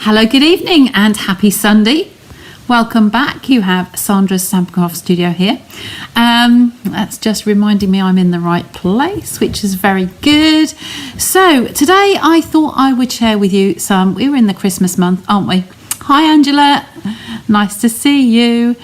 Hello, good evening and happy Sunday. Welcome back. You have Sandra's Stampcraft Studio here. That's just reminding me I'm in the right place, which is very good. So today I thought I would share with you we're in the Christmas month, aren't we? Hi Angela, nice to see you.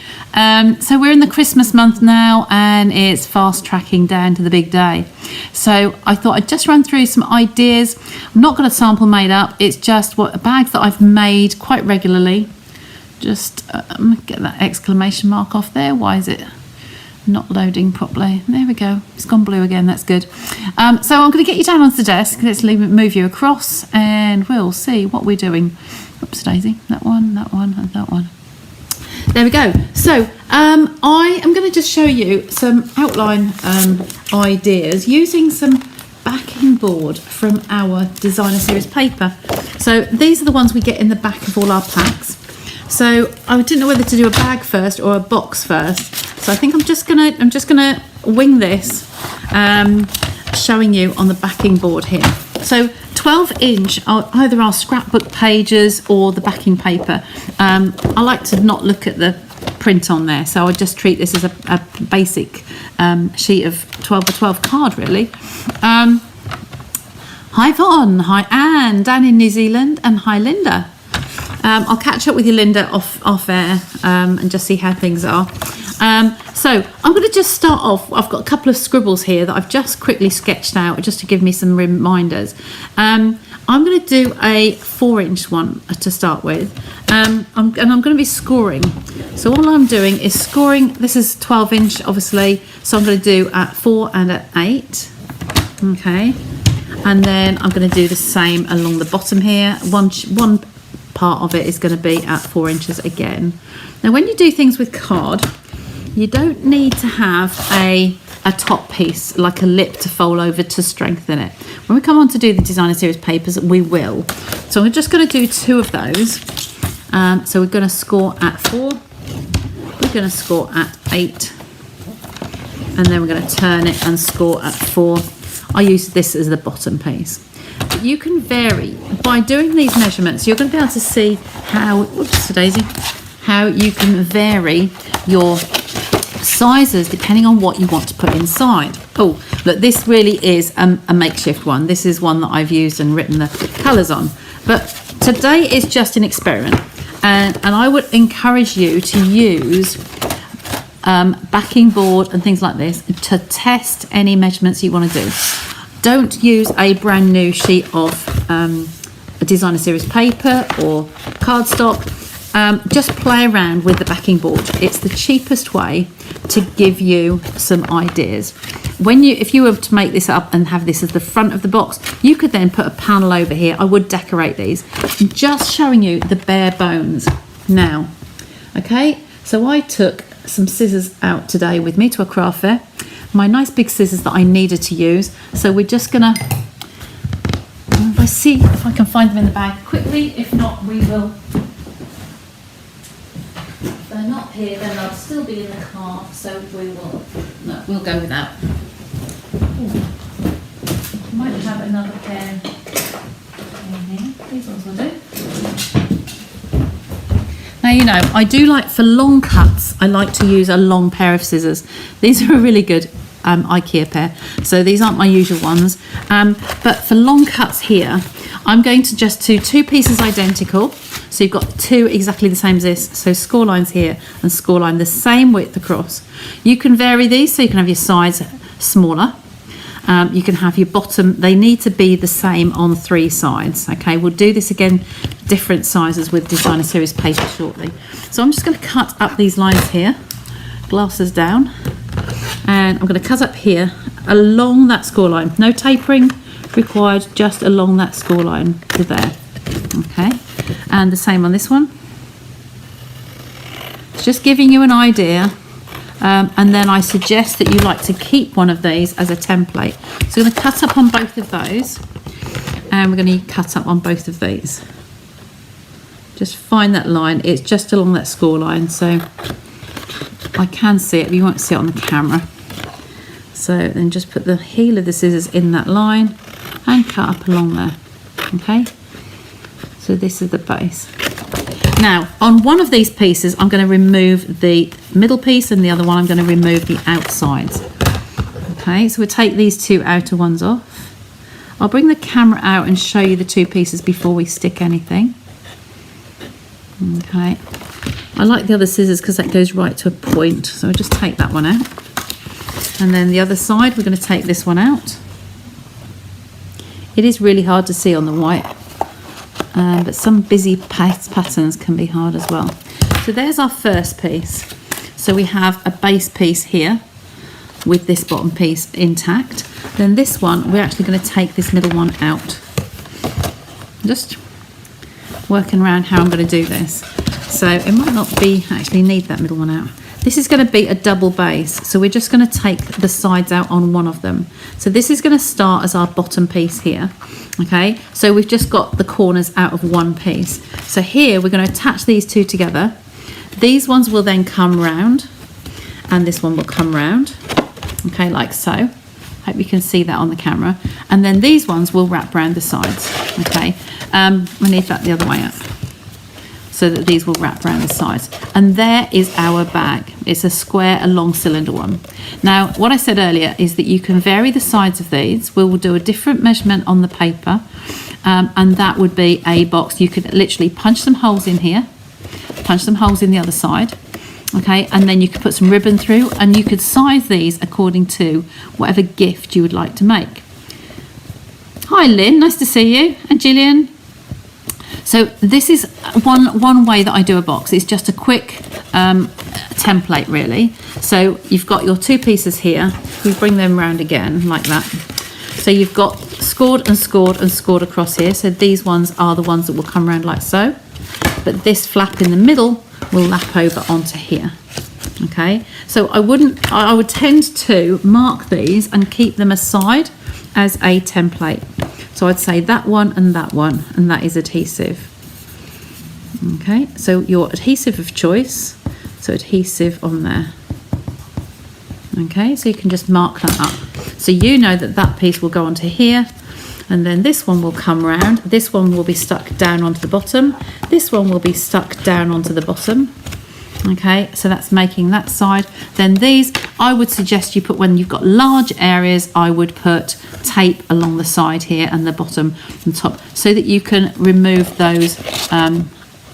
So we're in the Christmas month now and it's fast tracking down to the big day. So I thought I'd just run through some ideas. I'm not got a sample made up, it's just a bag that I've made quite regularly. Just get that exclamation mark off there. Why is it not loading properly? There we go, it's gone blue again, that's good. So I'm going to get you down onto the desk. Let's move you across and we'll see what we're doing. Oops daisy, that one, and that one. There we go. So I am going to just show you some outline ideas using some backing board from our designer series paper. So these are the ones we get in the back of all our packs. So I didn't know whether to do a bag first or a box first. So I think I'm just gonna wing this, showing you on the backing board here. So 12-inch are either our scrapbook pages or the backing paper. I like to not look at the print on there, so I just treat this as a basic sheet of 12 by 12 card really. Hi Vaughn, hi Anne, down in New Zealand, and hi Linda. I'll catch up with you Linda off air and just see how things are. So I'm going to just start off. I've got a couple of scribbles here that I've just quickly sketched out just to give me some reminders. I'm going to do a 4-inch one to start with, and I'm going to be scoring. So all I'm doing is scoring. This is 12-inch obviously, so I'm going to do at 4 and at 8. Okay, and then I'm going to do the same along the bottom here. One part of it is going to be at 4 inches again. Now when you do things with card, you don't need to have a top piece like a lip to fold over to strengthen it. When we come on to do the designer series papers, we will. So we're just going to do 2 of those. So we're going to score at 4, we're going to score at 8, and then we're going to turn it and score at 4. I use this as the bottom piece. You can vary by doing these measurements. You're going to be able to see how, whoops, Daisy, how you can vary your sizes depending on what you want to put inside. Oh, look, this really is a makeshift one. This is one that I've used and written the colours on. But today is just an experiment, and I would encourage you to use backing board and things like this to test any measurements you want to do. Don't use a brand new sheet of a designer series paper or cardstock. Just play around with the backing board. It's the cheapest way to give you some ideas. If you were to make this up and have this as the front of the box, you could then put a panel over here. I would decorate these. I'm just showing you the bare bones now. Okay, so I took some scissors out today with me to a craft fair. My nice big scissors that I needed to use. So we're just gonna, if I see if I can find them in the bag quickly, if not we will. If they're not here, then they'll still be in the car, so we'll go with that. Ooh. Might have another pair in here. These ones will do. Now, you know, I do like, for long cuts, I like to use a long pair of scissors. These are a really good IKEA pair, so these aren't my usual ones. But for long cuts here, I'm going to just do 2 pieces identical. So you've got 2 exactly the same as this. So score lines here and score line the same width across. You can vary these, so you can have your sides smaller. You can have your bottom, they need to be the same on 3 sides. Okay, we'll do this again, different sizes with designer series paper shortly. So I'm just going to cut up these lines here, glasses down, and I'm going to cut up here along that score line. No tapering required, just along that score line to there. Okay, and the same on this one. It's just giving you an idea. And then I suggest that you like to keep one of these as a template. So we're going to cut up on both of those, and we're going to cut up on both of these. Just find that line. It's just along that score line, so I can see it, but you won't see it on the camera. So then just put the heel of the scissors in that line and cut up along there. Okay, so So this is the base. Now, on one of these pieces, I'm going to remove the middle piece, and the other one I'm going to remove the outsides. Okay, so we'll take these two outer ones off. I'll bring the camera out and show you the two pieces before we stick anything. Okay, I like the other scissors because that goes right to a point, so I'll just take that one out. And then the other side, we're going to take this one out. It is really hard to see on the white, but some busy patterns can be hard as well. So there's our first piece. So we have a base piece here with this bottom piece intact. Then this one, we're actually going to take this middle one out. Just working around how I'm going to do this. So it might not be actually need that middle one out. This is going to be a double base, so we're just going to take the sides out on one of them. So this is going to start as our bottom piece here. Okay, so we've just got the corners out of one piece. So here we're going to attach these two together. These ones will then come round, and this one will come round. Okay, like so. Hope you can see that on the camera. And then these ones will wrap around the sides. Okay, we need that the other way up, so that these will wrap around the sides. And there is our bag. It's a square, a long cylinder one. Now, what I said earlier is that you can vary the sides of these. We will do a different measurement on the paper, and that would be a box. You could literally punch some holes in here, punch some holes in the other side, okay, and then you could put some ribbon through, and you could size these according to whatever gift you would like to make. Hi Lynn, nice to see you, and Gillian. So this is one way that I do a box. It's just a quick template really. So you've got your two pieces here. We bring them round again like that. So you've got scored and scored and scored across here. So these ones are the ones that will come round like so. But this flap in the middle will lap over onto here. Okay, so I would tend to mark these and keep them aside as a template. So I'd say that one, and that is adhesive. Okay, so your adhesive of choice, so adhesive on there. Okay, so you can just mark that up. So you know that that piece will go onto here, and then this one will come round. This one will be stuck down onto the bottom. This one will be stuck down onto the bottom. Okay, so that's making that side. Then these, I would suggest you put, when you've got large areas, I would put tape along the side here and the bottom and top, so that you can remove those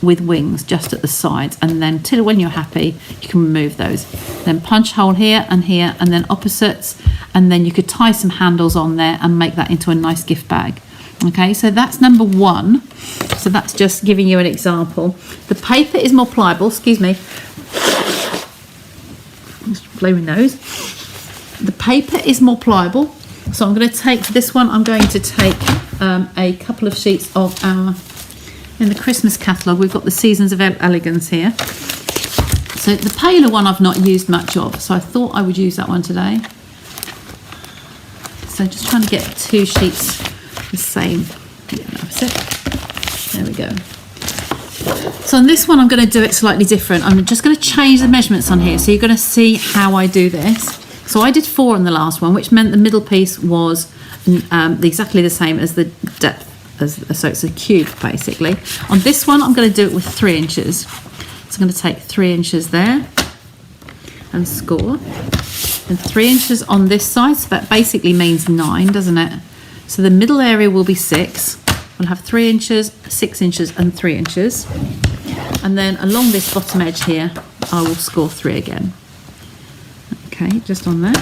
with wings just at the sides, and then till when you're happy you can remove those. Then punch hole here, and then opposites, and then you could tie some handles on there and make that into a nice gift bag. Okay, so that's number one. So that's just giving you an example. The paper is more pliable, excuse me, just blow my nose. The paper is more pliable, so I'm going to take this one. I'm going to take a couple of sheets of our, in the Christmas catalogue we've got the Seasons of Elegance here. So the paler one I've not used much of, so I thought I would use that one today. So just trying to get two sheets the same. Yeah, that's it. There we go. So on this one I'm going to do it slightly different. I'm just going to change the measurements on here, so you're going to see how I do this. So I did 4 on the last one, which meant the middle piece was exactly the same as the depth, so it's a cube basically. On this one I'm going to do it with 3 inches. So I'm going to take 3 inches there and score, and 3 inches on this side, so that basically means 9, doesn't it? So the middle area will be 6. We'll have 3 inches, 6 inches and 3 inches. And then along this bottom edge here, I will score 3 again. Okay, just on there.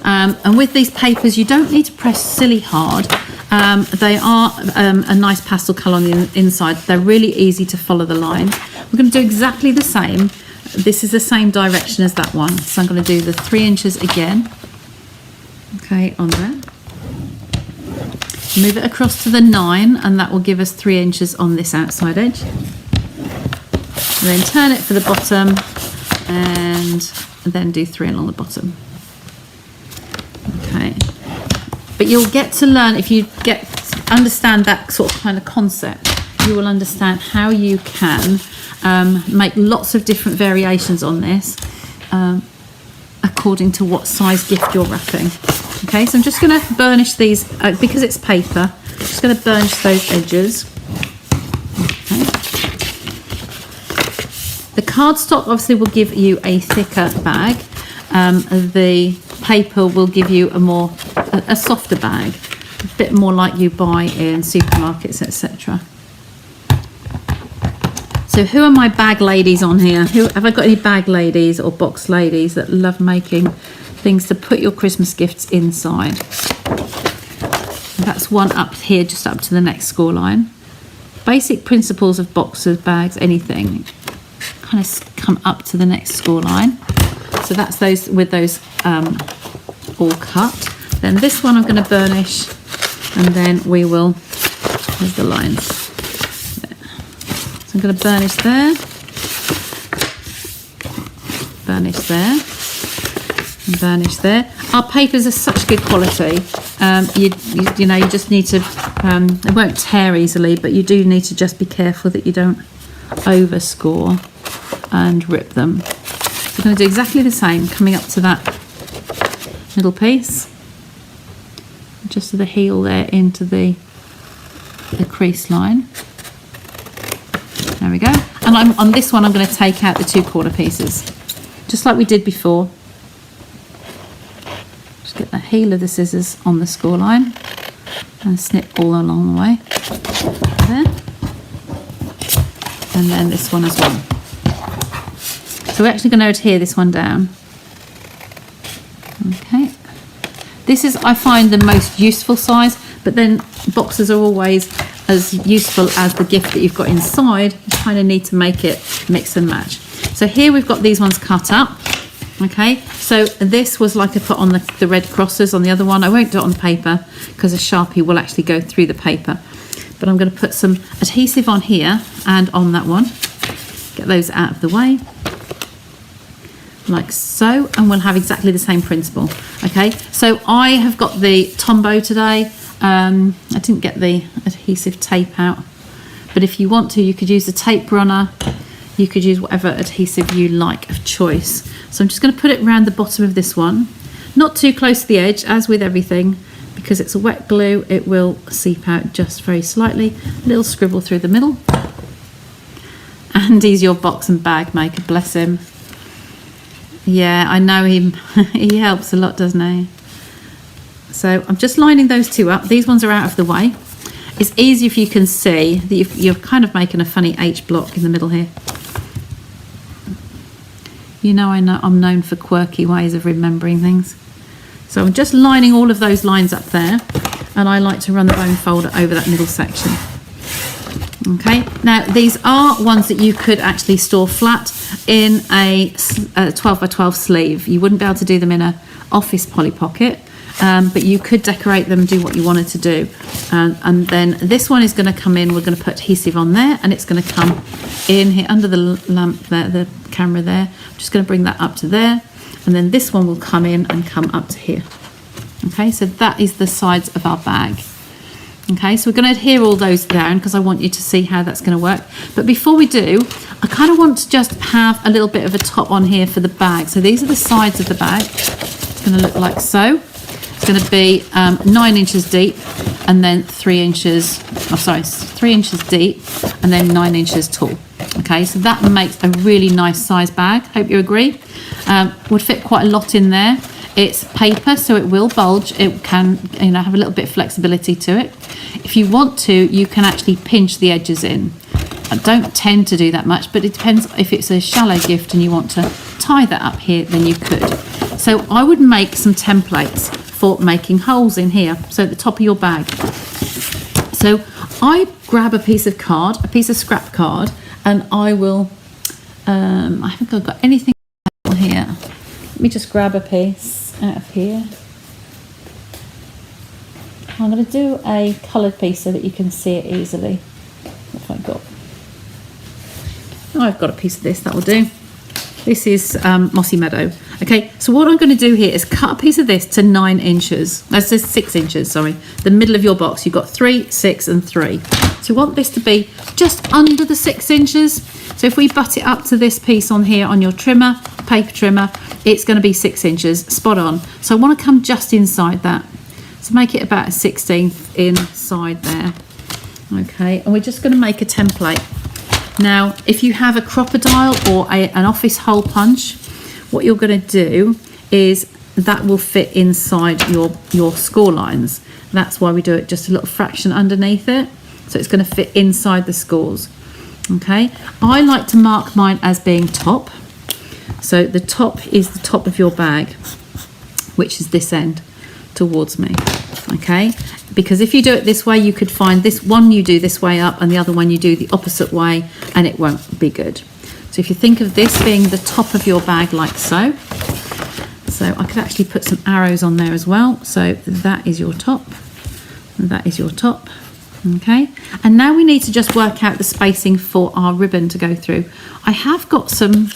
And with these papers, you don't need to press silly hard. They are a nice pastel colour on the inside. They're really easy to follow the line. We're going to do exactly the same. This is the same direction as that one. So I'm going to do the 3 inches again. Okay, on there. Move it across to the 9, and that will give us 3 inches on this outside edge. And then turn it for the bottom, and then do 3 along the bottom. Okay. But you'll get to learn, if you understand that sort of kind of concept, you will understand how you can make lots of different variations on this. A according to what size gift you're wrapping. Okay, so I'm just going to burnish these, because it's paper, I'm just going to burnish those edges. Okay. The cardstock obviously will give you a thicker bag. The paper will give you a softer bag, a bit more like you buy in supermarkets, etc. So who are my bag ladies on here? Have I got any bag ladies or box ladies that love making things to put your Christmas gifts inside? That's one up here, just up to the next score line. Basic principles of boxes, bags, anything, kind of come up to the next score line. So that's those with those all cut. Then this one I'm going to burnish, and then we will, there's the lines. So I'm going to burnish there, burnish there, and burnish there. Our papers are such good quality. You know, you just need to, it won't tear easily, but you do need to just be careful that you don't overscore and rip them. So I'm going to do exactly the same, coming up to that middle piece, just to the heel there, into the crease line. There we go. And on this one I'm going to take out the 2/4 pieces, just like we did before. Just get the heel of the scissors on the score line and snip all along the way. There. And then this one as well. So we're actually going to adhere this one down. Okay. This is, I find, the most useful size, but then boxes are always as useful as the gift that you've got inside. You kind of need to make it mix and match. So here we've got these ones cut up. Okay, so this was like I put on the red crosses on the other one. I won't do it on paper because a Sharpie will actually go through the paper. But I'm going to put some adhesive on here and on that one. Get those out of the way. Like so, and we'll have exactly the same principle. Okay, so I have got the Tombow today. I didn't get the adhesive tape out, but if you want to, you could use a tape runner. You could use whatever adhesive you like of choice. So I'm just going to put it around the bottom of this one, not too close to the edge, as with everything, because it's a wet glue. It will seep out just very slightly. A little scribble through the middle. Andy's your box and bag maker, bless him. Yeah, I know him. He helps a lot, doesn't he? So I'm just lining those two up. These ones are out of the way. It's easy if you can see that you're kind of making a funny H block in the middle here. You know, I'm known for quirky ways of remembering things. So I'm just lining all of those lines up there, and I like to run the bone folder over that middle section. Okay, now these are ones that you could actually store flat in a 12 by 12 sleeve. You wouldn't be able to do them in an office Polly Pocket, but you could decorate them, do what you wanted to do. And then this one is going to come in, we're going to put adhesive on there, and it's going to come in here under the lamp there, the camera there. I'm just going to bring that up to there, and then this one will come in and come up to here. Okay, so that is the sides of our bag. Okay, so we're going to adhere all those down because I want you to see how that's going to work. But before we do, I kind of want to just have a little bit of a top on here for the bag. So these are the sides of the bag. It's going to look like so. It's going to be 9 inches deep and then 3 inches, 3 inches deep and then 9 inches tall. Okay, so that makes a really nice size bag. Hope you agree. Would fit quite a lot in there. It's paper, so it will bulge. It can, you know, have a little bit of flexibility to it. If you want to, you can actually pinch the edges in. I don't tend to do that much, but it depends. If it's a shallow gift and you want to tie that up here, then you could. So I would make some templates for making holes in here, so at the top of your bag. So I grab a piece of card, a piece of scrap card, and I will, I think I've got anything here. Let me just grab a piece out of here. I'm going to do a coloured piece so that you can see it easily. What have I got? Oh, I've got a piece of this, that will do. This is Mossy Meadow. Okay, so what I'm going to do here is cut a piece of this to 9 inches. That's just 6 inches, sorry. The middle of your box, you've got 3, 6 and 3. So you want this to be just under the 6 inches. So if we butt it up to this piece on here on your trimmer, paper trimmer, it's going to be 6 inches, spot on. So I want to come just inside that. So make it about a 1/16 inside there. Okay, and we're just going to make a template. Now, if you have a crocodile or an office hole punch, what you're going to do is that will fit inside your score lines. That's why we do it just a little fraction underneath it. So it's going to fit inside the scores. Okay, I like to mark mine as being top. So the top is the top of your bag, which is this end towards me. Okay, because if you do it this way, you could find this one you do this way up and the other one you do the opposite way, and it won't be good. So if you think of this being the top of your bag like so, I could actually put some arrows on there as well. So that is your top, and that is your top. Okay, and now we need to just work out the spacing for our ribbon to go through. I have got some,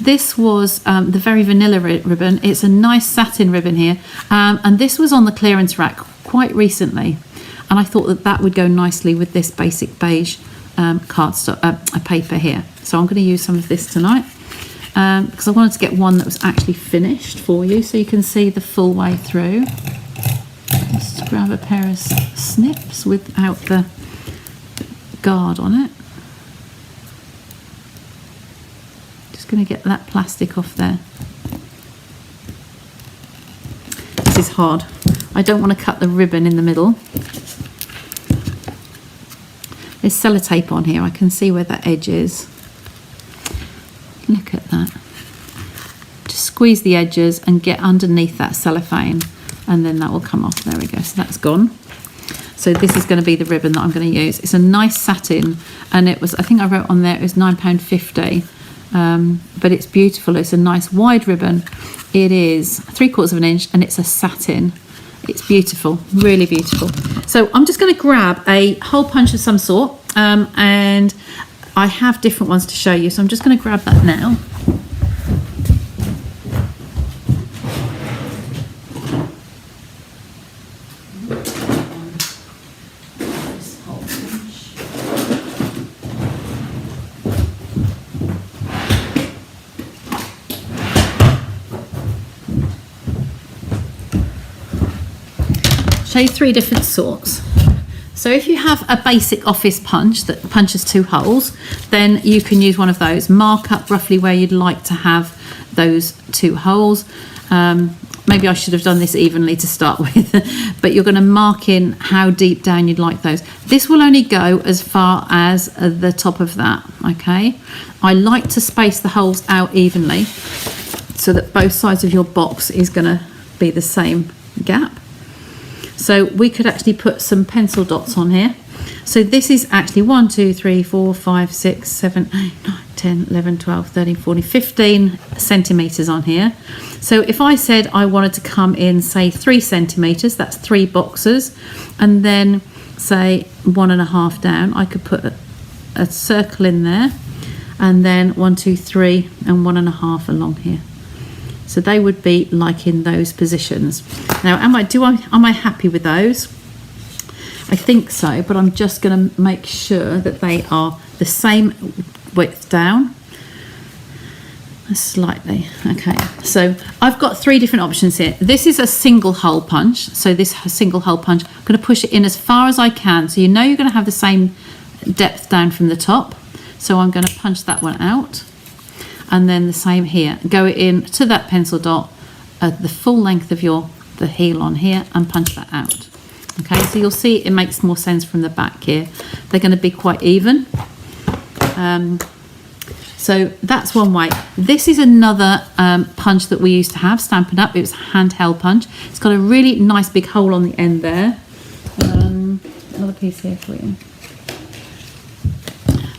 this was the very vanilla ribbon. It's a nice satin ribbon here, and this was on the clearance rack quite recently, and I thought that would go nicely with this basic beige cardstock paper here. So I'm going to use some of this tonight because I wanted to get one that was actually finished for you so you can see the full way through. Just grab a pair of snips without the guard on it. Just going to get that plastic off there. This is hard. I don't want to cut the ribbon in the middle. There's sellotape on here. I can see where that edge is. Look at that. Just squeeze the edges and get underneath that cellophane, and then that will come off. There we go. So that's gone. So this is going to be the ribbon that I'm going to use. It's a nice satin, and it was, I think I wrote on there, it was £9.50. But it's beautiful. It's a nice wide ribbon. It is 3/4 of an inch, and it's a satin. It's beautiful, really beautiful. So I'm just going to grab a hole punch of some sort, and I have different ones to show you. So I'm just going to grab that now. Show you 3 different sorts. So if you have a basic office punch that punches 2 holes, then you can use one of those. Mark up roughly where you'd like to have those 2 holes. Maybe I should have done this evenly to start with, but you're going to mark in how deep down you'd like those. This will only go as far as the top of that, okay? I like to space the holes out evenly so that both sides of your box is going to be the same gap. So we could actually put some pencil dots on here. So this is actually 1, 2, 3, 4, 5, 6, 7, 8, 9, 10, 11, 12, 13, 14, 15 centimetres on here. So if I said I wanted to come in, say 3 centimetres, that's 3 boxes, and then say 1.5 down, I could put a circle in there, and then 1, 2, 3, and 1.5 along here. So they would be like in those positions. Now, am I happy with those? I think so, but I'm just going to make sure that they are the same width down. Slightly. Okay, so I've got 3 different options here. This is a single hole punch. So this single hole punch, I'm going to push it in as far as I can. So you know you're going to have the same depth down from the top. So I'm going to punch that one out. And then the same here. Go in to that pencil dot at the full length of the heel on here and punch that out. Okay, so you'll see it makes more sense from the back here. They're going to be quite even. So that's one way. This is another punch that we used to have, Stampin' Up. It was a handheld punch. It's got a really nice big hole on the end there. Another piece here for you.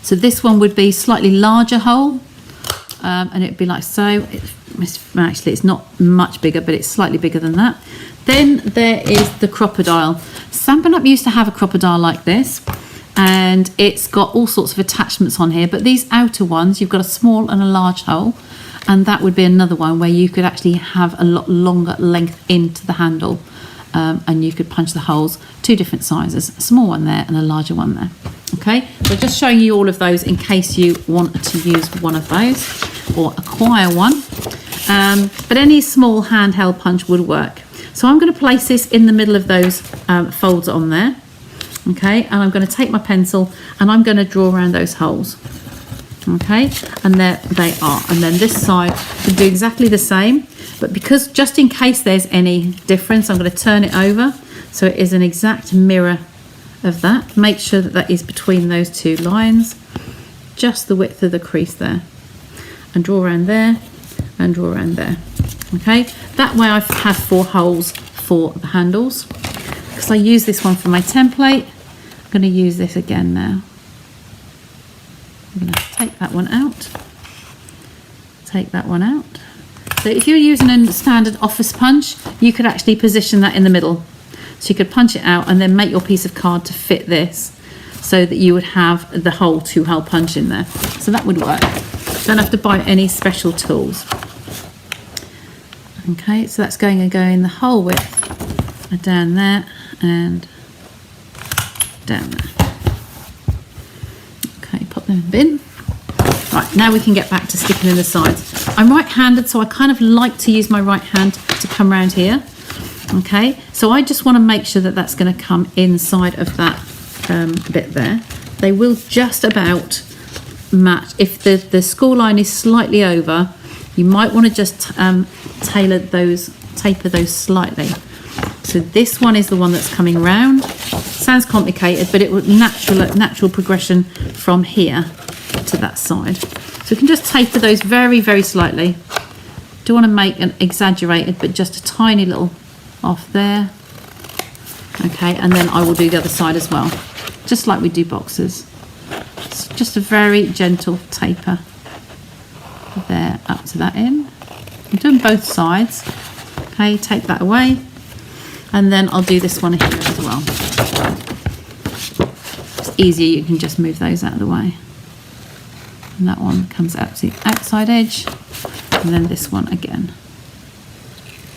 So this one would be slightly larger hole. And it'd be like so. Actually, it's not much bigger, but it's slightly bigger than that. Then there is the crocodile. Stampin' Up used to have a crocodile like this, and it's got all sorts of attachments on here, but these outer ones, you've got a small and a large hole, and that would be another one where you could actually have a lot longer length into the handle. and you could punch the holes 2 different sizes, a small one there and a larger one there. Okay, so just showing you all of those in case you want to use one of those or acquire one. But any small handheld punch would work. So I'm going to place this in the middle of those folds on there. Okay, and I'm going to take my pencil and I'm going to draw around those holes. Okay, and there they are. And then this side can do exactly the same, but because just in case there's any difference, I'm going to turn it over so it is an exact mirror of that. Make sure that that is between those 2 lines, just the width of the crease there, and draw around there and draw around there. Okay, that way I have 4 holes for the handles. Because I use this one for my template, I'm going to use this again now. I'm going to take that one out, take that one out. So if you're using a standard office punch, you could actually position that in the middle. So you could punch it out and then make your piece of card to fit this so that you would have the whole 2-hole punch in there. So that would work. Don't have to buy any special tools. Okay, so that's going to go in the whole width, down there and down there. Okay, pop them in the bin. Right, now we can get back to sticking in the sides. I'm right-handed, so I kind of like to use my right hand to come around here. Okay, so I just want to make sure that that's going to come inside of that bit there. They will just about match. If the score line is slightly over, you might want to just taper those slightly. So this one is the one that's coming round. Sounds complicated, but it would natural progression from here to that side. So we can just taper those very, very slightly. Don't want to make an exaggerated, but just a tiny little off there. Okay, and then I will do the other side as well, just like we do boxes. It's just a very gentle taper there up to that end. I'm doing both sides. Okay, take that away, and then I'll do this one here as well. It's easier, you can just move those out of the way. And that one comes out to the outside edge, and then this one again.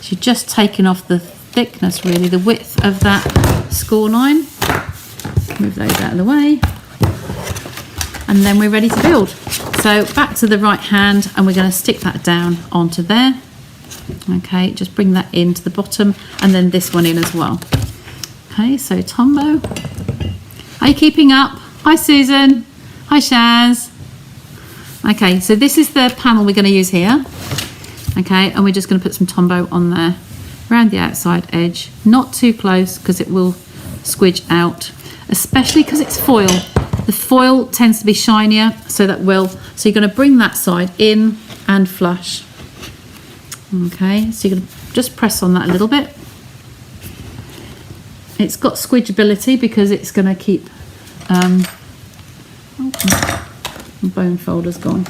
So you're just taking off the thickness, really, the width of that score line. Move those out of the way, and then we're ready to build. So back to the right hand, and we're going to stick that down onto there. Okay, just bring that into the bottom, and then this one in as well. Okay, so Tombo, are you keeping up? Hi Susan, hi Shaz. Okay, so this is the panel we're going to use here. Okay, and we're just going to put some Tombow on there around the outside edge, not too close because it will squidge out, especially because it's foil. The foil tends to be shinier, so you're going to bring that side in and flush. Okay, so you're going to just press on that a little bit. It's got squidgeability because it's going to keep the bone folder's gone.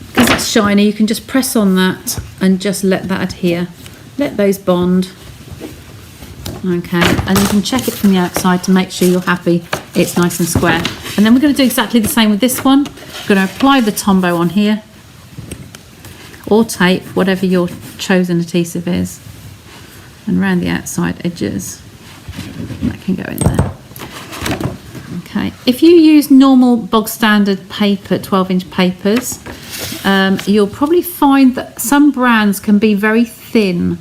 Because it's shiny, you can just press on that and just let that adhere. Let those bond. Okay, and you can check it from the outside to make sure you're happy it's nice and square. And then we're going to do exactly the same with this one. We're going to apply the Tombow on here, or tape, whatever your chosen adhesive is, and around the outside edges. That can go in there. Okay, if you use normal bog standard paper, 12-inch papers, you'll probably find that some brands can be very thin.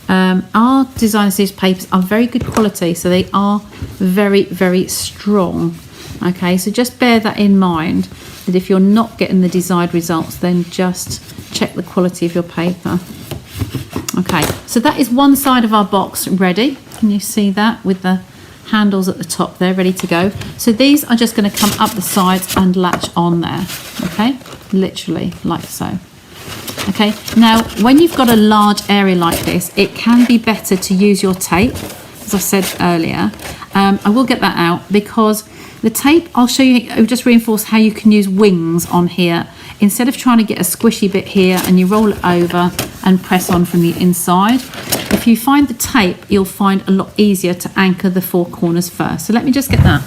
Our designer series papers are very good quality, so they are very, very strong. Okay, so just bear that in mind, that if you're not getting the desired results, then just check the quality of your paper. Okay, so that is one side of our box ready. Can you see that with the handles at the top there, ready to go? So these are just going to come up the sides and latch on there. Okay, literally like so. Okay, now when you've got a large area like this, it can be better to use your tape, as I said earlier. I will get that out because the tape, I'll show you, I'll just reinforce how you can use wings on here. Instead of trying to get a squishy bit here and you roll it over and press on from the inside, if you find the tape, you'll find a lot easier to anchor the four corners first. So let me just get that.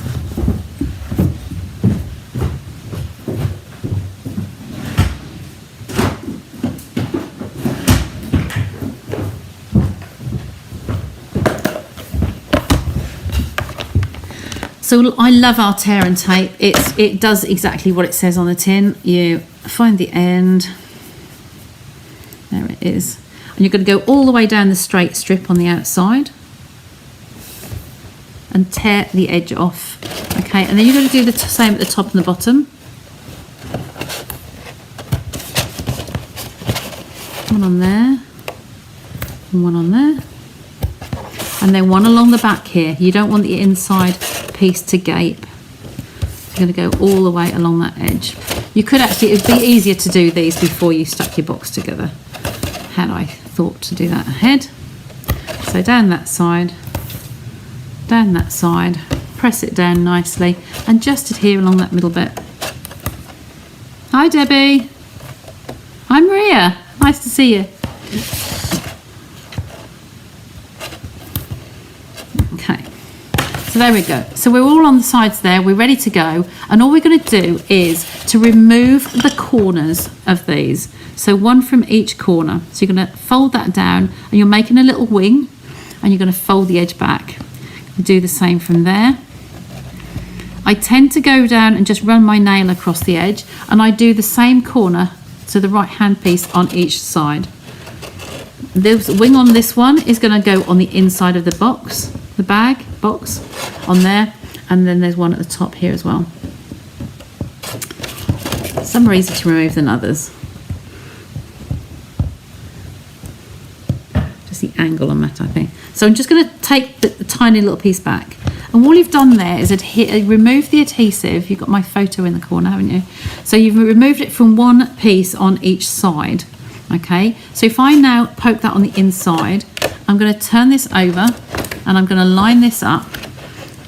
So I love our tear and tape. It does exactly what it says on the tin. You find the end. There it is. And you're going to go all the way down the straight strip on the outside and tear the edge off. Okay, and then you're going to do the same at the top and the bottom. One on there, and one on there, and then one along the back here. You don't want the inside piece to gape. You're going to go all the way along that edge. You could actually, it would be easier to do these before you stuck your box together, had I thought to do that ahead. So down that side, press it down nicely, and just adhere along that middle bit. Hi Debbie. Hi Maria. Nice to see you. Okay, so there we go. So we're all on the sides there, we're ready to go, and all we're going to do is to remove the corners of these. So one from each corner. So you're going to fold that down, and you're making a little wing, and you're going to fold the edge back. Do the same from there. I tend to go down and just run my nail across the edge, and I do the same corner to the right hand piece on each side. The wing on this one is going to go on the inside of the box, the bag box on there, and then there's one at the top here as well. Some are easier to remove than others. Just the angle on that, I think. So I'm just going to take the tiny little piece back. And all you've done there is remove the adhesive. You've got my photo in the corner, haven't you? So you've removed it from one piece on each side. Okay, so if I now poke that on the inside, I'm going to turn this over and I'm going to line this up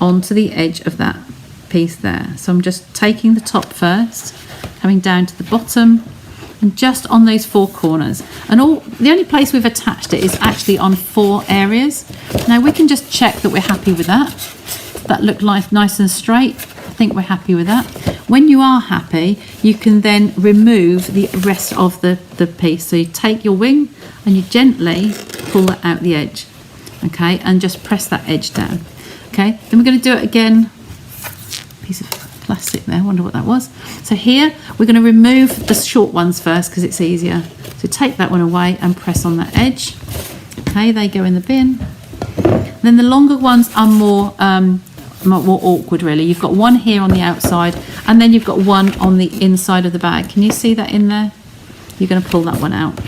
onto the edge of that piece there. So I'm just taking the top first, coming down to the bottom, and just on those four corners. And the only place we've attached it is actually on 4 areas. Now we can just check that we're happy with that. That looked nice and straight. I think we're happy with that. When you are happy, you can then remove the rest of the piece. So you take your wing and you gently pull that out the edge. Okay, and just press that edge down. Okay, then we're going to do it again. Piece of plastic there, I wonder what that was. So here we're going to remove the short ones first because it's easier. So take that one away and press on that edge. Okay, they go in the bin. Then the longer ones are more awkward really. You've got one here on the outside and then you've got one on the inside of the bag. Can you see that in there? You're going to pull that one out.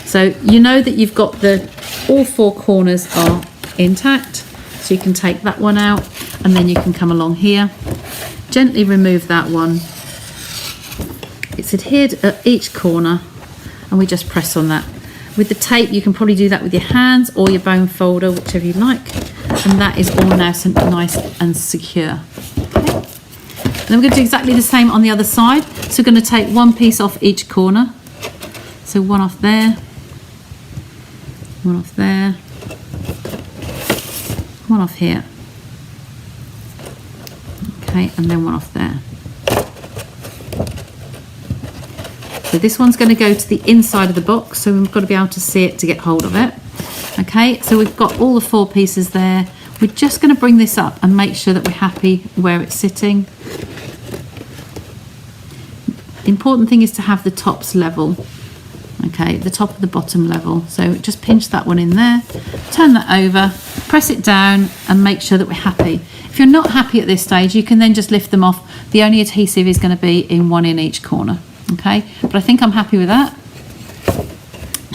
So you know that you've got all 4 corners are intact. So you can take that one out and then you can come along here. Gently remove that one. It's adhered at each corner and we just press on that. With the tape you can probably do that with your hands or your bone folder, whichever you like, and that is all nice and secure. Okay. And then we're going to do exactly the same on the other side. So we're going to take one piece off each corner. So one off there, one off there, one off here. Okay, and then one off there. So this one's going to go to the inside of the box, so we've got to be able to see it to get hold of it. Okay, so we've got all the 4 pieces there. We're just going to bring this up and make sure that we're happy where it's sitting. The important thing is to have the tops level. Okay, the top of the bottom level. So just pinch that one in there, turn that over, press it down and make sure that we're happy. If you're not happy at this stage, you can then just lift them off. The only adhesive is going to be in one in each corner. Okay, but I think I'm happy with that.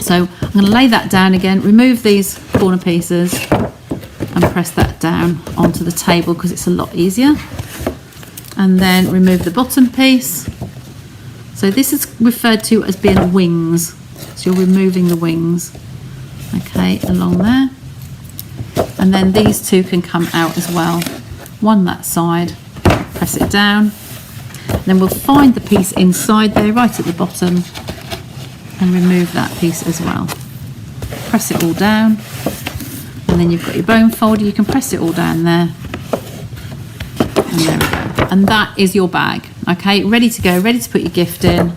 So I'm going to lay that down again, remove these corner pieces and press that down onto the table because it's a lot easier. And then remove the bottom piece. So this is referred to as being wings. So you're removing the wings, okay, along there. And then these 2 can come out as well. One that side, press it down. Then we'll find the piece inside there, right at the bottom, and remove that piece as well. Press it all down, and then you've got your bone folder. You can press it all down there, and there we go. And that is your bag. Okay, ready to go, ready to put your gift in.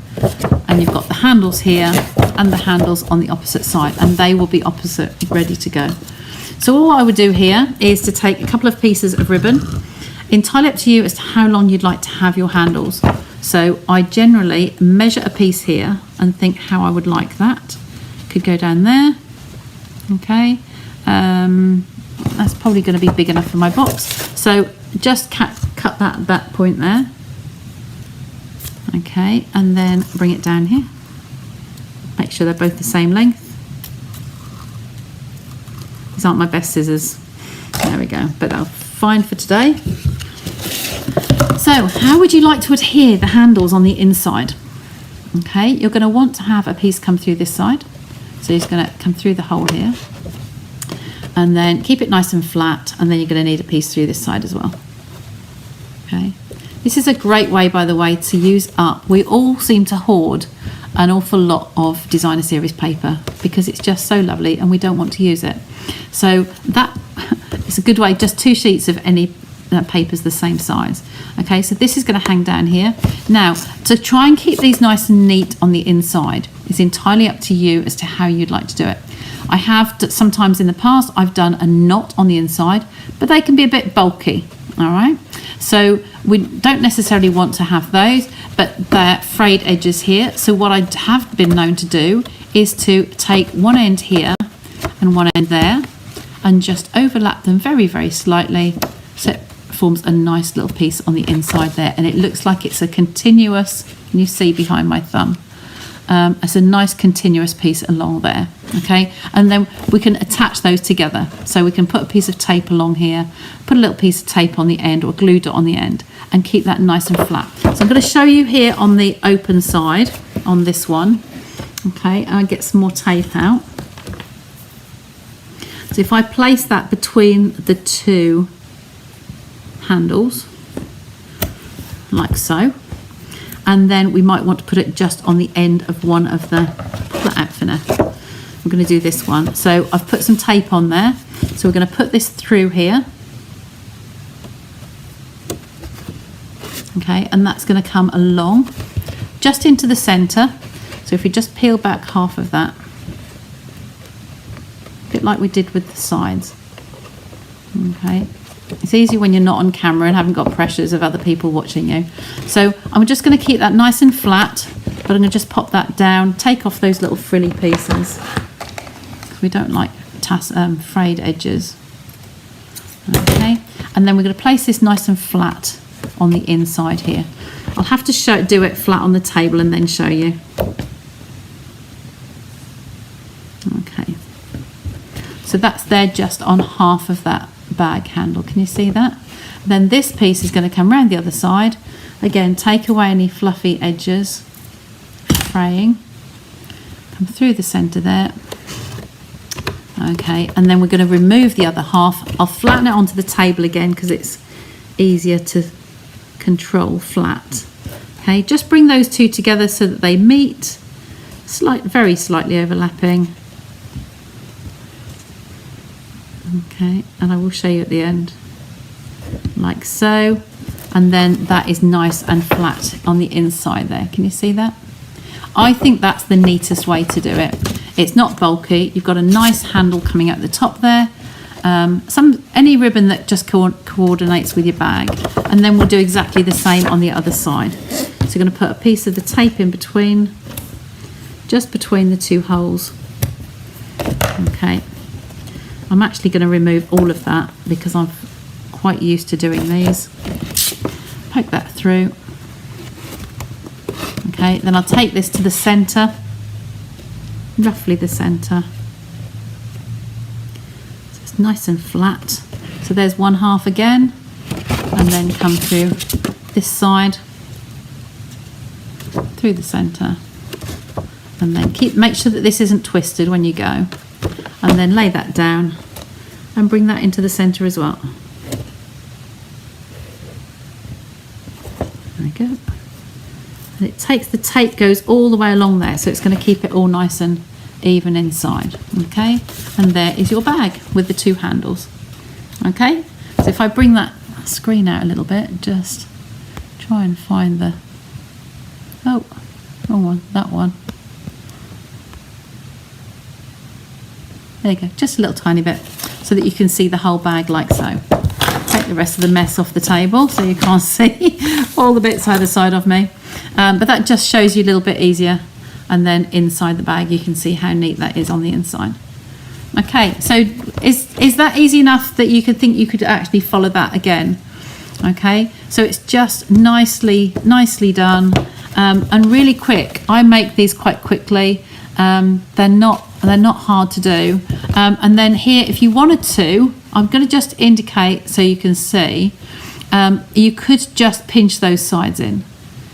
And you've got the handles here and the handles on the opposite side, and they will be opposite, ready to go. So all I would do here is to take a couple of pieces of ribbon, entirely up to you as to how long you'd like to have your handles. So I generally measure a piece here and think how I would like that. Could go down there. Okay, that's probably going to be big enough for my box. So just cut that point there. Okay, and then bring it down here. Make sure they're both the same length. These aren't my best scissors. There we go, but they're fine for today. So how would you like to adhere the handles on the inside? Okay, you're going to want to have a piece come through this side. So it's going to come through the hole here. And then keep it nice and flat, and then you're going to need a piece through this side as well. Okay. This is a great way, by the way, to use up. We all seem to hoard an awful lot of designer series paper because it's just so lovely and we don't want to use it. So that is a good way, just 2 sheets of any papers the same size. Okay, so this is going to hang down here. Now, to try and keep these nice and neat on the inside is entirely up to you as to how you'd like to do it. I have sometimes in the past, I've done a knot on the inside, but they can be a bit bulky. All right, so we don't necessarily want to have those, but they're frayed edges here. So what I have been known to do is to take one end here and one end there and just overlap them very, very slightly, so it forms a nice little piece on the inside there, and it looks like it's a continuous, can you see behind my thumb? It's a nice continuous piece along there. Okay, and then we can attach those together. So we can put a piece of tape along here, put a little piece of tape on the end or a glue dot on the end, and keep that nice and flat. So I'm going to show you here on the open side on this one. Okay, and I get some more tape out. So if I place that between the 2 handles, like so, and then we might want to put it just on the end of one of the, pull that out for now. I'm going to do this one. So I've put some tape on there. So we're going to put this through here. Okay, and that's going to come along just into the centre. So if we just peel back half of that, a bit like we did with the sides. Okay. It's easy when you're not on camera and haven't got pressures of other people watching you. So I'm just going to keep that nice and flat, but I'm going to just pop that down, take off those little frilly pieces. We don't like frayed edges. Okay, and then we're going to place this nice and flat on the inside here. I'll have to do it flat on the table and then show you. Okay, so that's there just on half of that bag handle. Can you see that? Then this piece is going to come around the other side. Again, take away any fluffy edges, fraying, come through the centre there. Okay, and then we're going to remove the other half. I'll flatten it onto the table again because it's easier to control flat. Okay, just bring those 2 together so that they meet, very slightly overlapping. Okay, and I will show you at the end, like so, and then that is nice and flat on the inside there. Can you see that? I think that's the neatest way to do it. It's not bulky. You've got a nice handle coming out the top there. Any ribbon that just coordinates with your bag, and then we'll do exactly the same on the other side. So you're going to put a piece of the tape in between, just between the 2 holes. Okay. I'm actually going to remove all of that because I'm quite used to doing these. Poke that through. Okay, then I'll take this to the centre, roughly the centre. So it's nice and flat. So there's one half again, and then come through this side, through the centre, and then make sure that this isn't twisted when you go. And then lay that down and bring that into the centre as well. There we go. And it takes, the tape goes all the way along there, so it's going to keep it all nice and even inside. Okay, and there is your bag with the 2 handles. Okay, so if I bring that screen out a little bit, just try and find the, oh, wrong one, that one. There you go, just a little tiny bit so that you can see the whole bag like so. take the rest of the mess off the table so you can't see all the bits either side of me. But that just shows you a little bit easier. And then inside the bag, you can see how neat that is on the inside. Okay, so is that easy enough that you could think you could actually follow that again? Okay, so it's just nicely done and really quick. I make these quite quickly. They're not hard to do. And then here, if you wanted to, I'm going to just indicate so you can see. You could just pinch those sides in.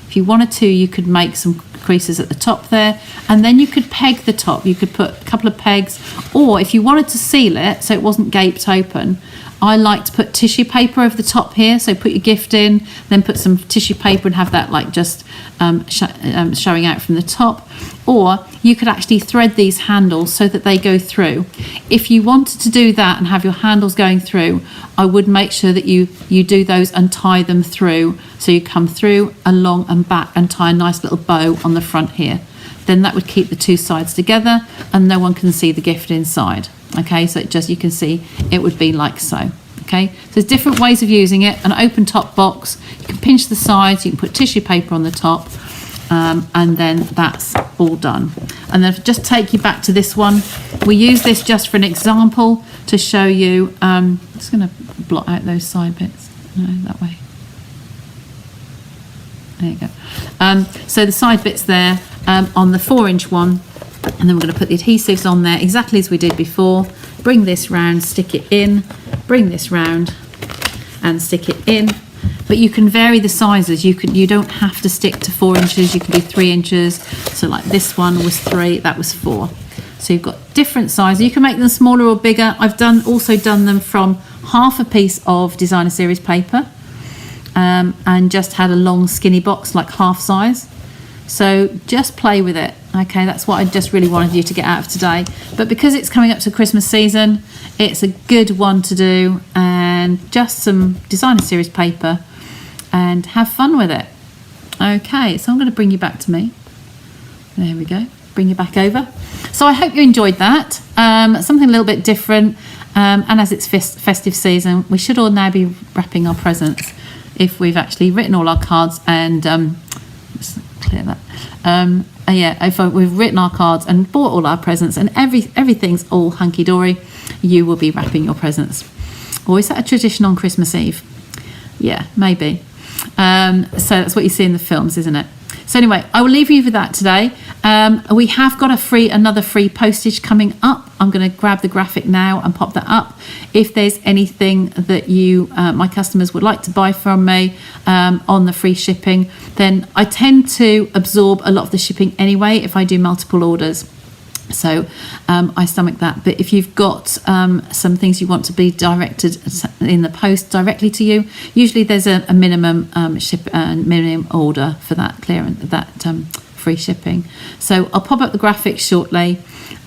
If you wanted to, you could make some creases at the top there, and then you could peg the top. You could put a couple of pegs, or if you wanted to seal it so it wasn't gaped open, I like to put tissue paper over the top here. So put your gift in, then put some tissue paper and have that like just showing out from the top. Or you could actually thread these handles so that they go through. If you wanted to do that and have your handles going through, I would make sure that you do those and tie them through. So you come through, along and back, and tie a nice little bow on the front here. Then that would keep the two sides together and no one can see the gift inside. Okay, so you can see it would be like so. Okay, so there's different ways of using it. An open top box, you can pinch the sides, you can put tissue paper on the top, and then that's all done. And then just take you back to this one. We use this just for an example to show you. I'm just going to blot out those side bits. No, that way. There you go. So the side bits there on the 4-inch one. And then we're going to put the adhesives on there exactly as we did before. Bring this round, stick it in, bring this round and stick it in. But you can vary the sizes. You don't have to stick to 4 inches. You can do 3 inches. So like this one was 3, that was 4. So you've got different sizes. You can make them smaller or bigger. I've also done them from half a piece of designer series paper and just had a long skinny box like half size. So just play with it. Okay, that's what I just really wanted you to get out of today. But because it's coming up to Christmas season, it's a good one to do, and just some designer series paper and have fun with it. Okay, so I'm going to bring you back to me. There we go. Bring you back over. So I hope you enjoyed that. Something a little bit different. And as it's festive season, we should all now be wrapping our presents if we've actually written all our cards and let's clear that. If we've written our cards and bought all our presents and everything's all hunky-dory, you will be wrapping your presents. Or is that a tradition on Christmas Eve? Yeah, maybe. So that's what you see in the films, isn't it? So anyway, I will leave you with that today. We have got another free postage coming up. I'm going to grab the graphic now and pop that up. If there's anything that my customers would like to buy from me on the free shipping, then I tend to absorb a lot of the shipping anyway if I do multiple orders. So I stomach that. But if you've got some things you want to be directed in the post directly to you, usually there's a minimum minimum order for that clearance, that free shipping. So I'll pop up the graphics shortly,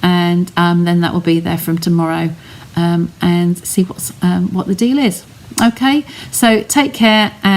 and then that will be there from tomorrow, and see what the deal is. Okay, so take care. And